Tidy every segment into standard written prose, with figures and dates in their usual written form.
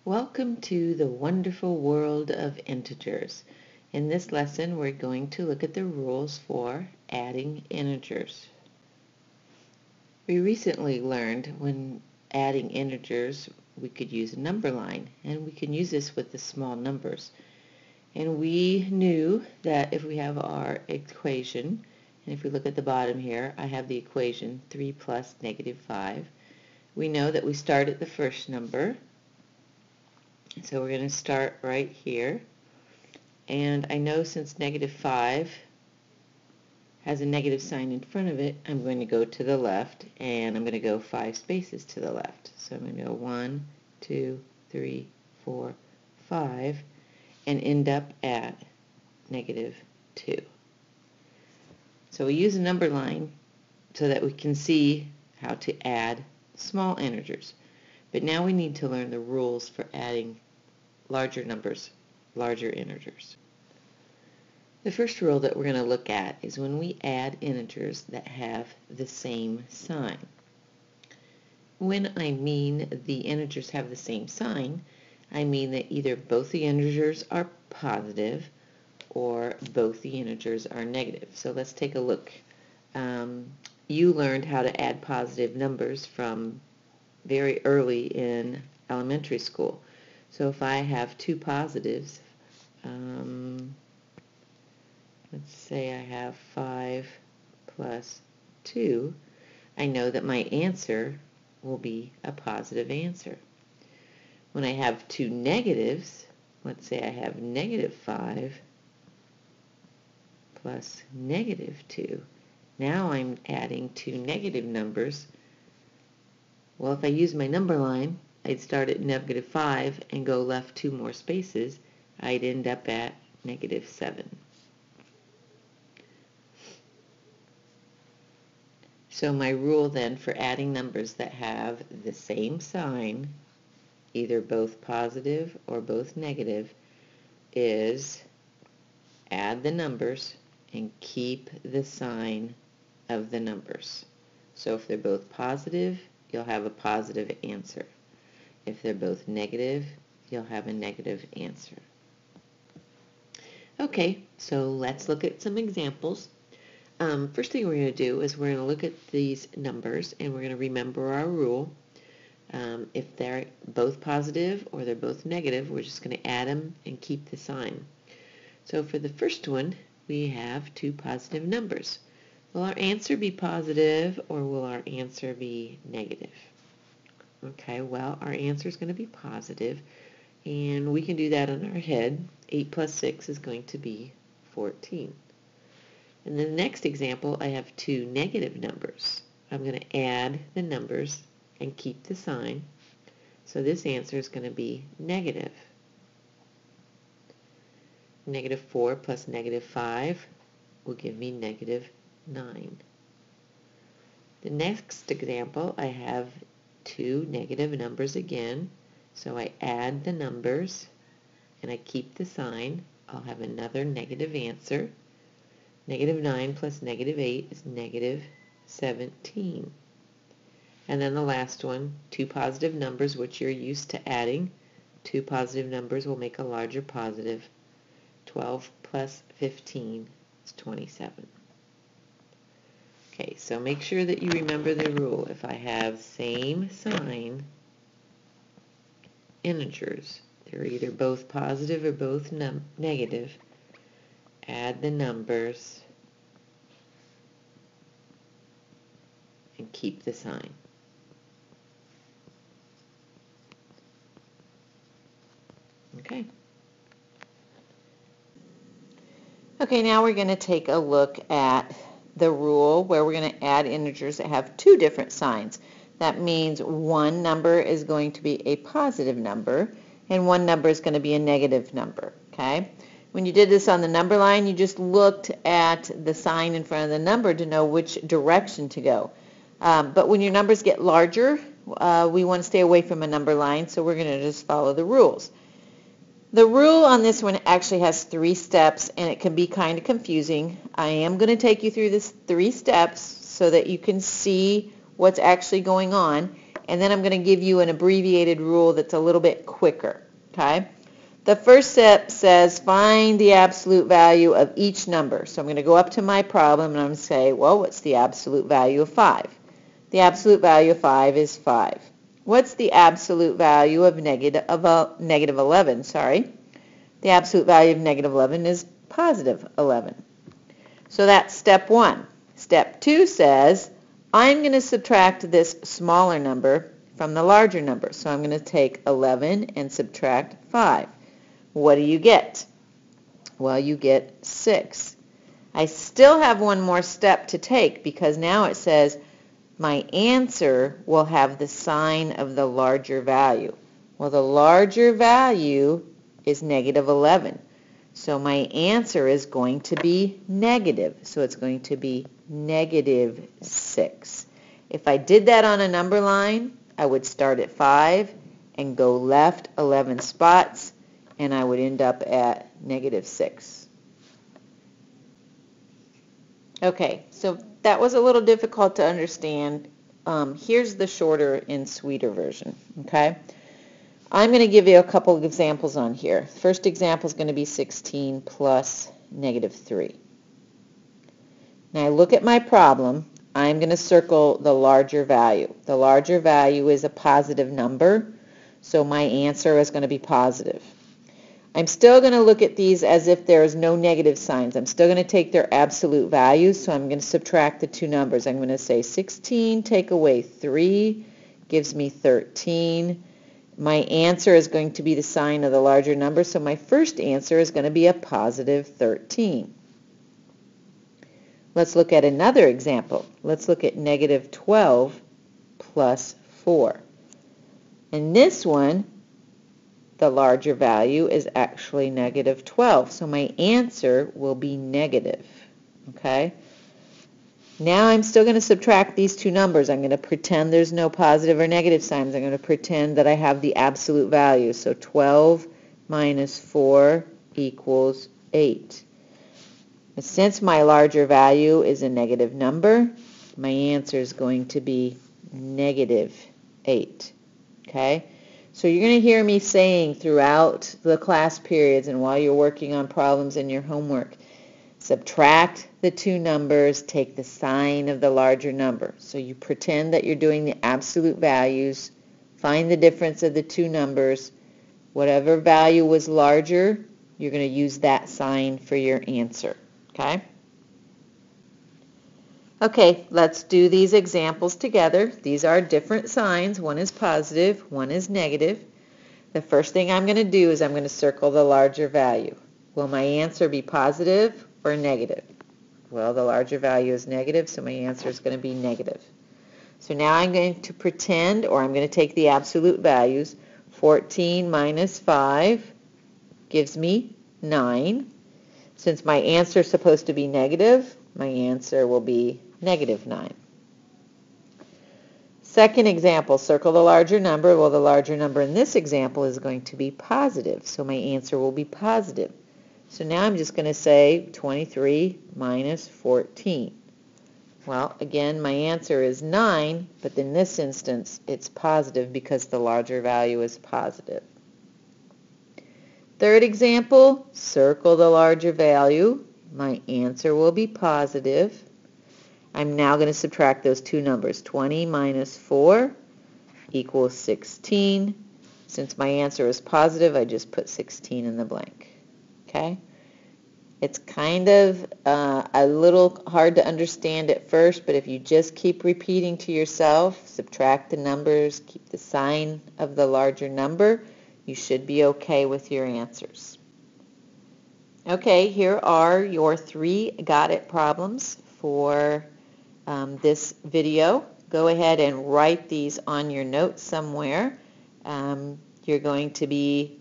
Welcome to the wonderful world of integers. In this lesson, we're going to look at the rules for adding integers. We recently learned when adding integers, we could use a number line, and we can use this with the small numbers. And we knew that if we have our equation, and if we look at the bottom here, I have the equation 3 plus negative 5. We know that we start at the first number. So we're going to start right here. And I know since negative 5 has a negative sign in front of it, I'm going to go to the left, and I'm going to go 5 spaces to the left. So I'm going to go 1, 2, 3, 4, 5, and end up at negative 2. So we use a number line so that we can see how to add small integers. But now we need to learn the rules for adding larger numbers, larger integers. The first rule that we're going to look at is when we add integers that have the same sign. When I mean the integers have the same sign, I mean that either both the integers are positive or both the integers are negative. So let's take a look. You learned how to add positive numbers from very early in elementary school. So if I have two positives, let's say I have 5 plus 2, I know that my answer will be a positive answer. When I have two negatives, let's say I have negative 5 plus negative 2, now I'm adding two negative numbers. Well, if I use my number line, I'd start at negative 5 and go left 2 more spaces. I'd end up at negative 7. So my rule then for adding numbers that have the same sign, either both positive or both negative, is add the numbers and keep the sign of the numbers. So if they're both positive, you'll have a positive answer. If they're both negative, you'll have a negative answer. Okay, so let's look at some examples. First thing we're going to do is we're going to look at these numbers and we're going to remember our rule. If they're both positive or they're both negative, we're just going to add them and keep the sign. So for the first one, we have two positive numbers. Will our answer be positive or will our answer be negative? Okay, well, our answer is going to be positive, and we can do that in our head. 8 plus 6 is going to be 14. In the next example, I have two negative numbers. I'm going to add the numbers and keep the sign. So this answer is going to be negative. Negative 4 plus negative 5 will give me negative 9. The next example, I have two negative numbers again. So I add the numbers and I keep the sign. I'll have another negative answer. Negative 9 plus negative 8 is negative 17. And then the last one, two positive numbers, which you're used to adding. Two positive numbers will make a larger positive. 12 plus 15 is 27. Okay, so make sure that you remember the rule. If I have same sign integers, they're either both positive or both negative, add the numbers and keep the sign. Okay. Okay, now we're going to take a look at the rule where we're going to add integers that have two different signs. That means one number is going to be a positive number and one number is going to be a negative number. Okay? When you did this on the number line, you just looked at the sign in front of the number to know which direction to go. But when your numbers get larger, we want to stay away from a number line, so we're going to just follow the rules. The rule on this one actually has 3 steps, and it can be kind of confusing. I am going to take you through this 3 steps so that you can see what's actually going on, and then I'm going to give you an abbreviated rule that's a little bit quicker, okay? The first step says find the absolute value of each number. So I'm going to go up to my problem and I'm going to say, well, what's the absolute value of 5? The absolute value of 5 is 5. What's the absolute value of negative 11? The absolute value of negative 11 is positive 11. So that's step 1. Step 2 says I'm going to subtract this smaller number from the larger number. So I'm going to take 11 and subtract 5. What do you get? Well, you get 6. I still have one more step to take because now it says my answer will have the sign of the larger value. Well, the larger value is negative 11. So my answer is going to be negative. So it's going to be negative 6. If I did that on a number line, I would start at 5 and go left 11 spots, and I would end up at negative 6. Okay, so that was a little difficult to understand. Here's the shorter and sweeter version, okay? I'm going to give you a couple of examples on here. First example is going to be 16 plus negative 3. Now I look at my problem. I'm going to circle the larger value. The larger value is a positive number, so my answer is going to be positive. I'm still going to look at these as if there's no negative signs. I'm still going to take their absolute values, so I'm going to subtract the two numbers. I'm going to say 16 take away 3 gives me 13. My answer is going to be the sign of the larger number, so my first answer is going to be a positive 13. Let's look at another example. Let's look at negative 12 plus 4. In this one, the larger value is actually negative 12, so my answer will be negative, okay? Now I'm still going to subtract these two numbers. I'm going to pretend there's no positive or negative signs. I'm going to pretend that I have the absolute value. So 12 minus 4 equals 8. But since my larger value is a negative number, my answer is going to be negative 8, okay? So you're going to hear me saying throughout the class periods and while you're working on problems in your homework, subtract the two numbers, take the sign of the larger number. So you pretend that you're doing the absolute values, find the difference of the two numbers. Whatever value was larger, you're going to use that sign for your answer. Okay? Okay, let's do these examples together. These are different signs. One is positive, one is negative. The first thing I'm going to do is I'm going to circle the larger value. Will my answer be positive or negative? Well, the larger value is negative, so my answer is going to be negative. So now I'm going to pretend, or I'm going to take the absolute values. 14 minus 5 gives me 9. Since my answer is supposed to be negative, my answer will be negative 9. Second example, circle the larger number. Well, the larger number in this example is going to be positive, so my answer will be positive. So now I'm just going to say 23 minus 14. Well, again, my answer is 9, but in this instance, it's positive because the larger value is positive. Third example, circle the larger value. My answer will be positive. I'm now going to subtract those two numbers. 20 minus 4 equals 16. Since my answer is positive, I just put 16 in the blank. Okay? It's kind of a little hard to understand at first, but if you just keep repeating to yourself, subtract the numbers, keep the sign of the larger number, you should be okay with your answers. Okay, here are your 3 got it problems for this video. Go ahead and write these on your notes somewhere. You're going to be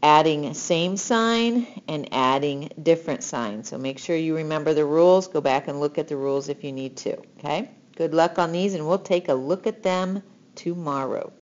adding same sign and adding different sign. So make sure you remember the rules. Go back and look at the rules if you need to. Okay? Good luck on these, and we'll take a look at them tomorrow.